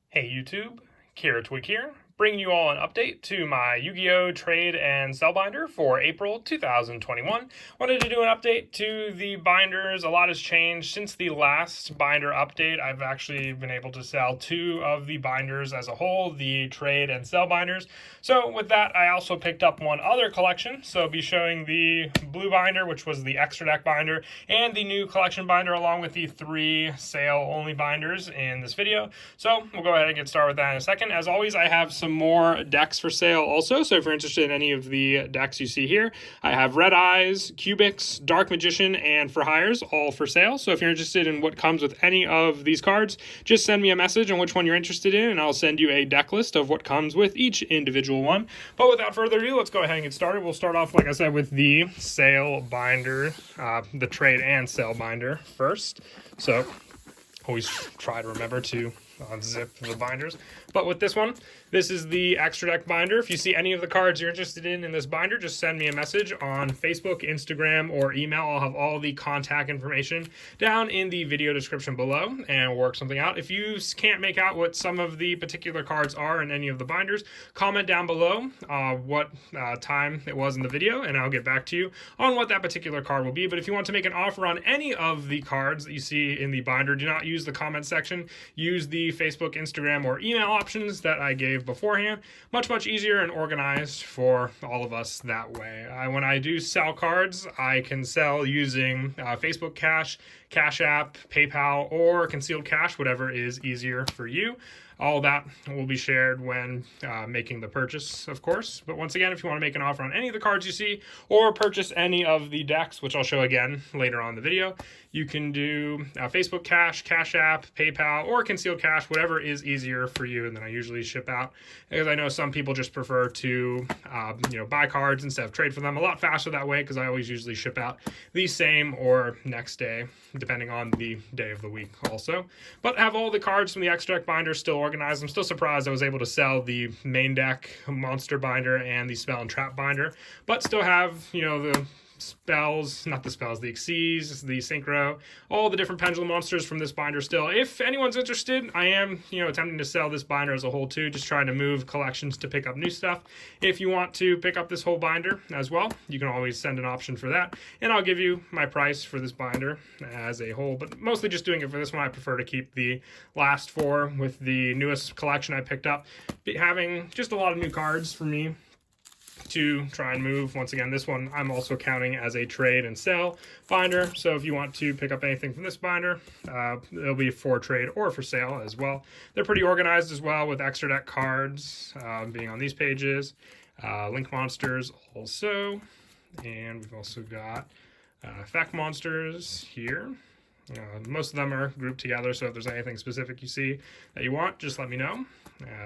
Hey YouTube, Kira Twig here, bringing you all an update to my Yu-Gi-Oh! Trade and Sell binder for April 2021. Wanted to do an update to the binders. A lot has changed since the last binder update. I've actually been able to sell two of the binders as a whole, the trade and sell binders. So with that, I also picked up one other collection. So I'll be showing the blue binder, which was the extra deck binder, and the new collection binder, along with the three sale only binders in this video. So we'll go ahead and get started with that in a second. As always, I have some more decks for sale also. So if you're interested in any of the decks you see here, I have Red Eyes, Cubics, Dark Magician, and For Hires all for sale. So if you're interested in what comes with any of these cards, just send me a message on which one you're interested in, and I'll send you a deck list of what comes with each individual one. But without further ado, let's go ahead and get started. We'll start off, like I said, with the sale binder, the trade and sale binder first. So always try to remember to unzip the binders. But with this one, this is the extra deck binder. If you see any of the cards you're interested in this binder, just send me a message on Facebook, Instagram, or email. I'll have all the contact information down in the video description below, and we'll work something out. If you can't make out what some of the particular cards are in any of the binders, comment down below what time it was in the video, and I'll get back to you on what that particular card will be. But if you want to make an offer on any of the cards that you see in the binder, do not use the comment section. Use the Facebook, Instagram, or email options that I gave beforehand. Much easier and organized for all of us that way. When I do sell cards, I can sell using Facebook Cash, Cash App, PayPal, or concealed cash, whatever is easier for you. All that will be shared when making the purchase, of course. But once again, if you want to make an offer on any of the cards you see or purchase any of the decks, which I'll show again later on in the video, you can do Facebook Cash, Cash App, PayPal, or concealed cash, whatever is easier for you. And then I usually ship out, because I know some people just prefer to buy cards instead of trade for them. A lot faster that way, because I always usually ship out the same or next day, depending on the day of the week also. But have all the cards from the extra deck binder still organized. I'm still surprised I was able to sell the main deck monster binder and the spell and trap binder, but still have, the spells, not the spells, the Xyz, the Synchro, all the different pendulum monsters from this binder still. If anyone's interested, I am, attempting to sell this binder as a whole too, just trying to move collections to pick up new stuff. If you want to pick up this whole binder as well, you can always send an option for that, and I'll give you my price for this binder as a whole, but mostly just doing it for this one. I prefer to keep the last four with the newest collection I picked up, having just a lot of new cards for me to try and move. Once again, this one I'm also counting as a trade and sell binder, so if you want to pick up anything from this binder, it'll be for trade or for sale as well. They're pretty organized as well, with extra deck cards being on these pages, link monsters also, and we've also got effect monsters here. Most of them are grouped together, so if there's anything specific you see that you want, just let me know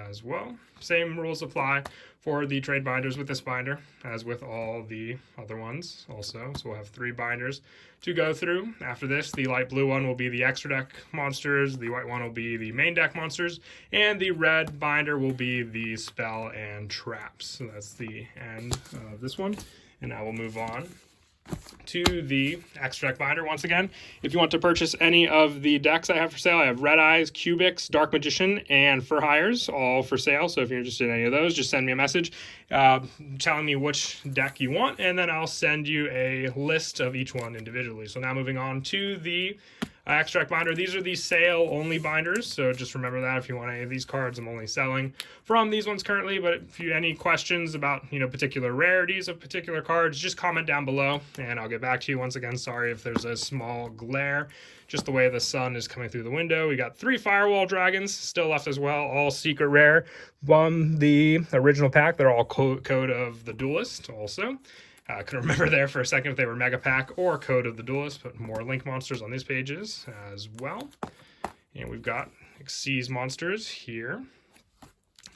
as well. Same rules apply for the trade binders with this binder as with all the other ones also. So we'll have three binders to go through. After this, the light blue one will be the extra deck monsters, the white one will be the main deck monsters, and the red binder will be the spell and traps. So that's the end of this one, and I will move on to the extra deck binder. Once again, if you want to purchase any of the decks I have for sale, I have Red Eyes, Cubics, Dark Magician, and For Hires, all for sale. So if you're interested in any of those, just send me a message telling me which deck you want, and then I'll send you a list of each one individually. So now moving on to the extra deck binder. These are the sale only binders, so just remember that if you want any of these cards. I'm only selling from these ones currently, but if you have any questions about particular rarities of particular cards, just comment down below and I'll get back to you. Once again, sorry if there's a small glare, just the way the sun is coming through the window. We got three firewall dragons still left as well, all secret rare from the original pack. They're all code of the duelist also. I couldn't remember there for a second if they were Mega Pack or Code of the Duelist, but more link monsters on these pages as well. And we've got Xyz monsters here.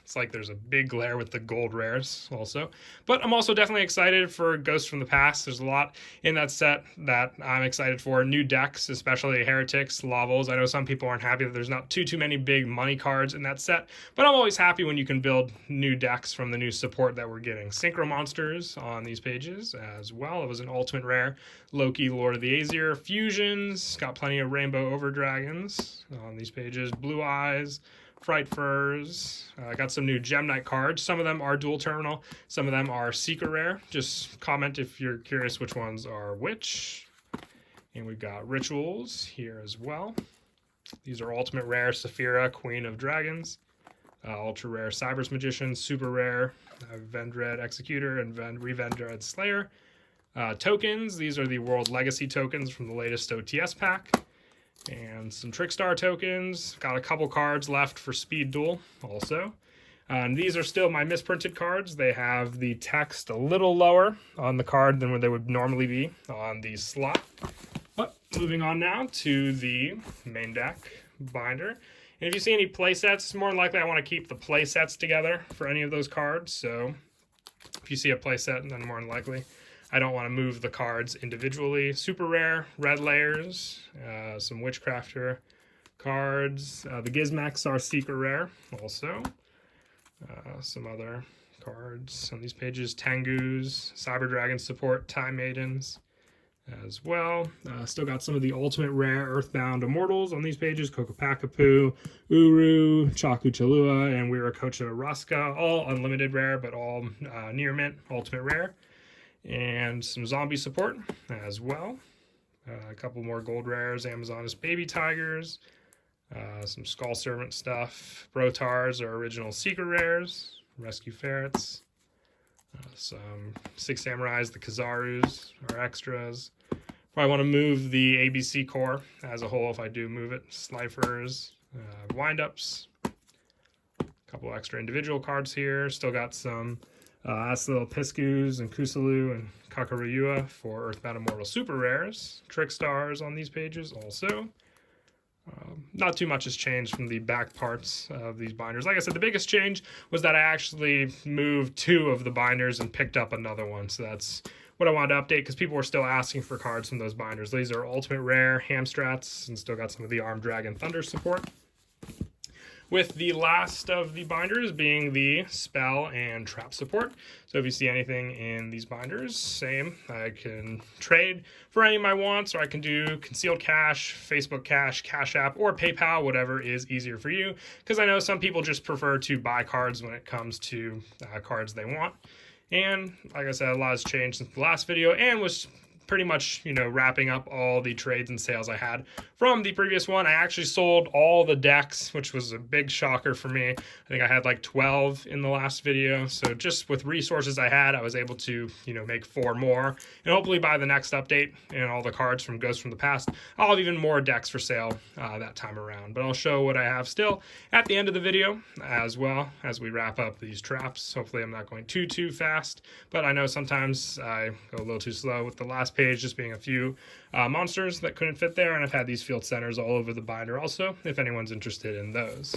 It's like there's a big glare with the gold rares also. But I'm also definitely excited for Ghosts from the Past. There's a lot in that set that I'm excited for. New decks, especially Heretics, Lavels. I know some people aren't happy that there's not too many big money cards in that set, but I'm always happy when you can build new decks from the new support that we're getting. Synchro monsters on these pages as well. It was an ultimate rare. Loki, Lord of the Aesir. Fusions. Got plenty of Rainbow Over Dragons on these pages. Blue Eyes. Fright Furs. Got some new Gem Knight cards. Some of them are dual terminal. Some of them are secret rare. Just comment if you're curious which ones are which. And we've got Rituals here as well. These are ultimate rare Saphira, Queen of Dragons. Ultra rare Cyber's Magician, super rare Vendread Executor, and Revendread Slayer. Tokens, these are the World Legacy tokens from the latest OTS pack. And some Trickstar tokens. Got a couple cards left for Speed Duel also. And these are still my misprinted cards. They have the text a little lower on the card than where they would normally be on the slot. But moving on now to the main deck binder. And if you see any play sets, more than likely I want to keep the play sets together for any of those cards. So if you see a play set, then more than likely I don't want to move the cards individually. Super rare, red layers, some Witchcrafter cards. The Gizmax are secret rare also. Some other cards on these pages. Tengus, Cyber Dragon support, Time Maidens as well. Still got some of the ultimate rare Earthbound Immortals on these pages. Kokopakapu, Uru, Chaku Chalua, and Wiracocha Raska. All unlimited rare, but all near mint, ultimate rare. And some zombie support as well. A couple more gold rares, Amazoness Baby Tigers, some Skull Servant stuff. Brotars are original secret rares, Rescue Ferrets, some Six Samurais, the Kazarus are extras. Probably want to move the ABC core as a whole if I do move it. Slifers, windups, a couple extra individual cards here. Still got some Little Piskus and Kusalu and Kakaruyua for Earthbound Immortal super rares. Trickstars on these pages also. Not too much has changed from the back parts of these binders. Like I said, the biggest change was that I actually moved 2 of the binders and picked up another one. So that's what I wanted to update because people were still asking for cards from those binders. These are ultimate rare Hamstrats and still got some of the Armed Dragon Thunder support. With the last of the binders being the spell and trap support. So if you see anything in these binders, same. I can trade for any of my wants, or I can do concealed cash, Facebook Cash, Cash App, or PayPal, whatever is easier for you. Because I know some people just prefer to buy cards when it comes to cards they want. And like I said, a lot has changed since the last video and was pretty much, wrapping up all the trades and sales I had from the previous one. I actually sold all the decks, which was a big shocker for me. I think I had like 12 in the last video. So just with resources I had, I was able to, make 4 more. And hopefully by the next update and all the cards from Ghosts from the Past, I'll have even more decks for sale that time around. But I'll show what I have still at the end of the video as well as we wrap up these traps. Hopefully I'm not going too fast, but I know sometimes I go a little too slow with the last page just being a few monsters that couldn't fit there, and I've had these field centers all over the binder also if anyone's interested in those.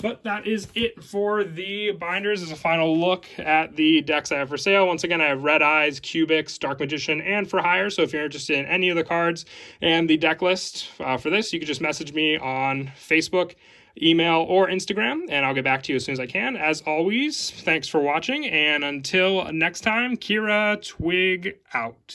But that is it for the binders. As a final look at the decks I have for sale. Once again, I have Red Eyes, Cubics, Dark Magician, and For Hire. So if you're interested in any of the cards and the deck list for this, you can just message me on Facebook, email, or Instagram, and I'll get back to you as soon as I can. As always, thanks for watching, and until next time, Kira Twig out.